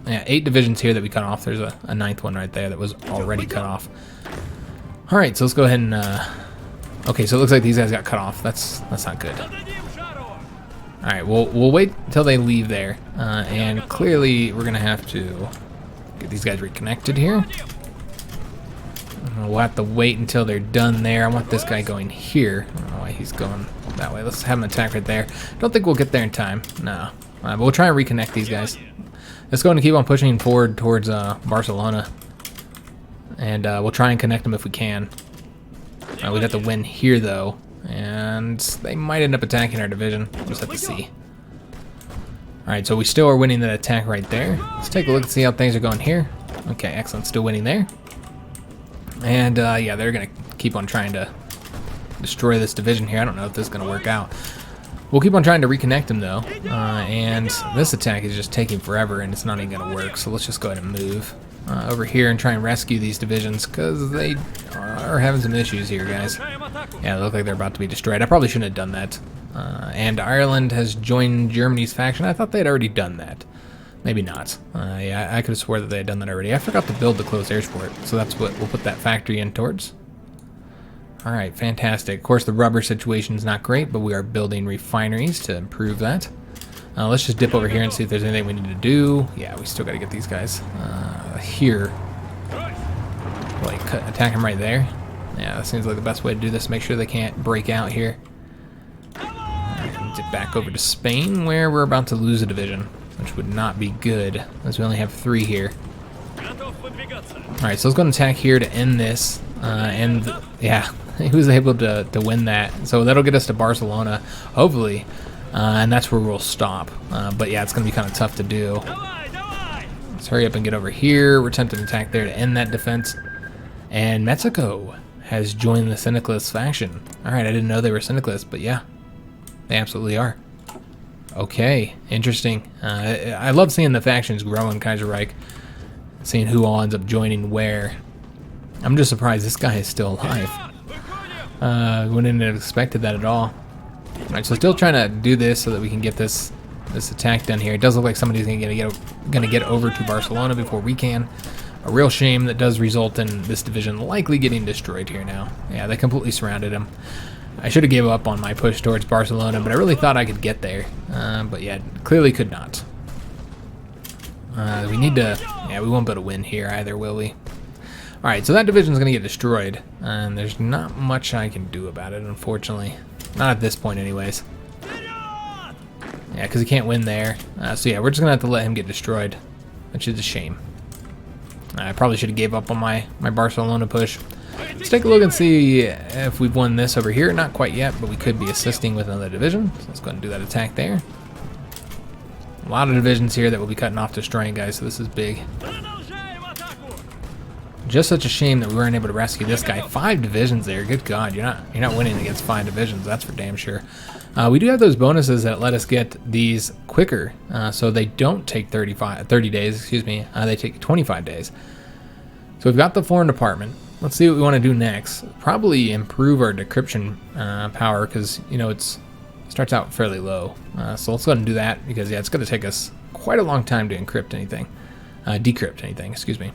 [SPEAKER 1] Yeah, 8 divisions here that we cut off. There's a 9th one right there that was already cut off. Alright, so let's go ahead and... okay, so it looks like these guys got cut off. That's not good. Alright, we'll wait until they leave there. And clearly we're going to have to get these guys reconnected here. We'll have to wait until they're done there. I want this guy going here. I don't know why he's going that way. Let's have them attack right there. Don't think we'll get there in time. No. But we'll try and reconnect these guys. Let's go and keep on pushing forward towards Barcelona. And we'll try and connect them if we can. We'd have to win here, though. And they might end up attacking our division. We'll just have to see. Alright, so we still are winning that attack right there. Let's take a look and see how things are going here. Okay, excellent. Still winning there. And, yeah, they're going to keep on trying to destroy this division here. I don't know if this is going to work out. We'll keep on trying to reconnect them, though. And this attack is just taking forever, and it's not even going to work. So let's just go ahead and move over here and try and rescue these divisions, because they are having some issues here, guys. Yeah, they look like they're about to be destroyed. I probably shouldn't have done that. And Ireland has joined Germany's faction. I thought they had already done that. Maybe not. Yeah, I could have swore that they had done that already. I forgot to build the closed airport, so that's what we'll put that factory in towards. Alright, fantastic. Of course, the rubber situation is not great, but we are building refineries to improve that. Let's just dip over here and see if there's anything we need to do. Yeah, we still got to get these guys here. Like, attack them right there. Yeah, that seems like the best way to do this. Make sure they can't break out here. And dip back over to Spain, where we're about to lose a division, which would not be good, as we only have 3 here. Alright, so let's go and attack here to end this. And, yeah, he was able to win that. So that'll get us to Barcelona, hopefully. And that's where we'll stop. But yeah, it's going to be kind of tough to do. Let's hurry up and get over here. We're attempting to attack there to end that defense. And Mexico has joined the Syndicalist faction. Alright, I didn't know they were Syndicalists, but yeah, they absolutely are. Okay, interesting. I love seeing the factions grow in Kaiserreich. Seeing who all ends up joining where. I'm just surprised this guy is still alive. Wouldn't have expected that at all. Alright, so still trying to do this so that we can get this attack done here. It does look like somebody's gonna get over to Barcelona before we can. A real shame that does result in this division likely getting destroyed here now. Yeah, they completely surrounded him. I should have gave up on my push towards Barcelona, but I really thought I could get there. But yeah, clearly could not. We need to... Yeah, we won't be able to win here either, will we? Alright, so that division's going to get destroyed. And there's not much I can do about it, unfortunately. Not at this point, anyways. Yeah, because he can't win there. So yeah, we're just going to have to let him get destroyed, which is a shame. I probably should have gave up on my Barcelona push. Let's take a look and see if we've won this over here. Not quite yet, but we could be assisting with another division. So let's go ahead and do that attack there. A lot of divisions here that we'll be cutting off, destroying, guys, so this is big. Just such a shame that we weren't able to rescue this guy. 5 divisions there. Good God, you're not winning against 5 divisions. That's for damn sure. We do have those bonuses that let us get these quicker, so they don't take 30 days. Excuse me. They take 25 days. So we've got the foreign department. Let's see what we want to do next. Probably improve our decryption power, because you know it starts out fairly low. So let's go ahead and do that, because yeah, it's going to take us quite a long time to encrypt anything, decrypt anything. Excuse me.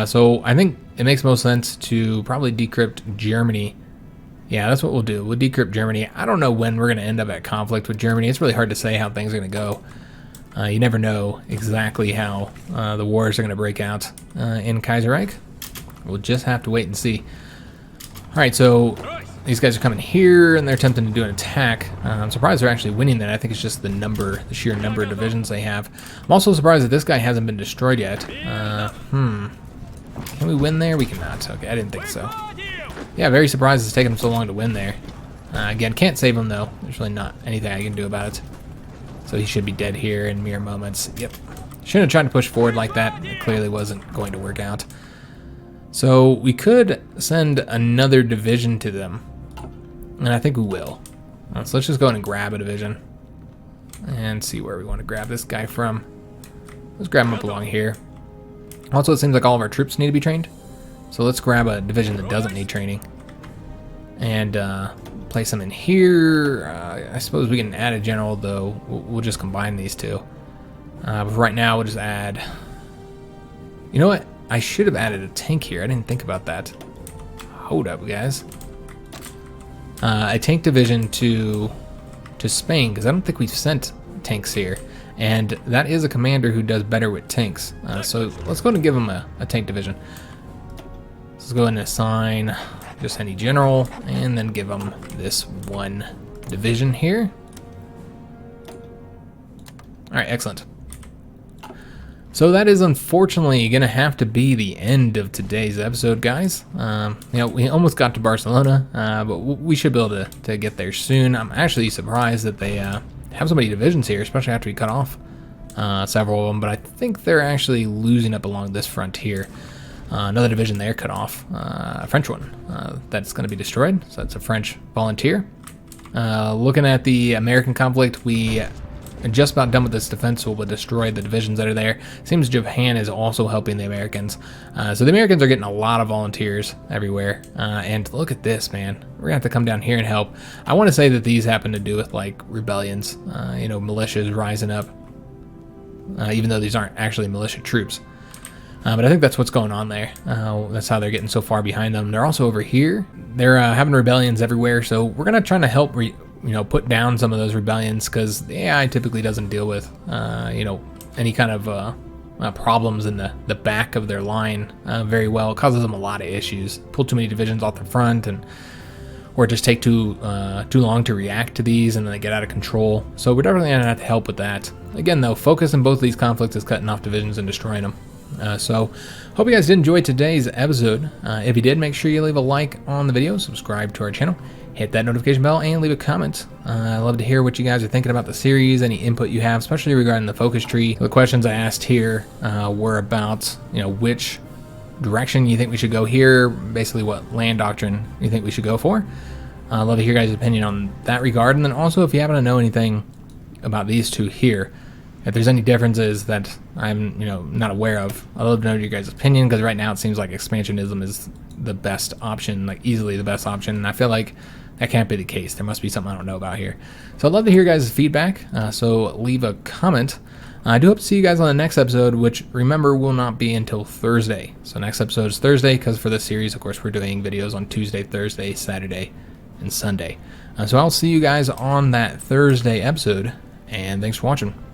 [SPEAKER 1] So I think it makes most sense to probably decrypt Germany. Yeah, that's what we'll do. We'll decrypt Germany. I don't know when we're going to end up at conflict with Germany. It's really hard to say how things are going to go. You never know exactly how the wars are going to break out in Kaiserreich. We'll just have to wait and see. Alright, so these guys are coming here, and they're attempting to do an attack. I'm surprised they're actually winning that. I think it's just the sheer number of divisions they have. I'm also surprised that this guy hasn't been destroyed yet. Can we win there? We cannot. Okay, I didn't think so. Yeah, very surprised it's taken him so long to win there. Again, can't save him, though. There's really not anything I can do about it. So he should be dead here in mere moments. Yep. Shouldn't have tried to push forward like that. It clearly wasn't going to work out. So we could send another division to them. And I think we will. So let's just go ahead and grab a division. And see where we want to grab this guy from. Let's grab him up along here. Also, it seems like all of our troops need to be trained. So let's grab a division that doesn't need training. And place them in here. I suppose we can add a general, though. We'll just combine these two. But for right now, we'll just add... You know what? I should have added a tank here. I didn't think about that. Hold up, guys. A tank division to Spain, because I don't think we've sent tanks here. And that is a commander who does better with tanks. So let's go ahead and give him a tank division. Let's go ahead and assign just any general, and then give him this one division here. All right, excellent. So that is unfortunately going to have to be the end of today's episode, guys. You know, we almost got to Barcelona, but we should be able to get there soon. I'm actually surprised that they have so many divisions here, especially after we cut off several of them, but I think they're actually losing up along this front here. Another division there cut off, a French one that's going to be destroyed, so that's a French volunteer. Looking at the American conflict, we are just about done with this defense, so we'll destroy the divisions that are there. Seems Japan is also helping the Americans. So the Americans are getting a lot of volunteers everywhere. And look at this, man. We're gonna have to come down here and help. I want to say that these happen to do with like rebellions, you know, militias rising up, even though these aren't actually militia troops. But I think that's what's going on there. That's how they're getting so far behind them. They're also over here. They're having rebellions everywhere, so we're gonna try to help put down some of those rebellions, because the AI typically doesn't deal with, you know, any kind of problems in the back of their line very well. It causes them a lot of issues. Pull too many divisions off the front, or just take too long to react to these, and then they get out of control. So we're definitely gonna have to help with that. Again, though, focus in both of these conflicts is cutting off divisions and destroying them. So hope you guys did enjoy today's episode. If you did, make sure you leave a like on the video, subscribe to our channel, hit that notification bell, and leave a comment. I love to hear what you guys are thinking about the series, any input you have, especially regarding the focus tree. The questions I asked here were about, you know, which direction you think we should go here, basically what land doctrine you think we should go for. I'd love to hear your guys' opinion on that regard, and then also if you happen to know anything about these two here, if there's any differences that I'm, you know, not aware of, I'd love to know your guys' opinion, because right now it seems like expansionism is the best option, like easily the best option, and I feel like that can't be the case. There must be something I don't know about here. So I'd love to hear your guys' feedback, so leave a comment. I do hope to see you guys on the next episode, which, remember, will not be until Thursday. So next episode is Thursday, because for this series, of course, we're doing videos on Tuesday, Thursday, Saturday, and Sunday. So I'll see you guys on that Thursday episode, and thanks for watching.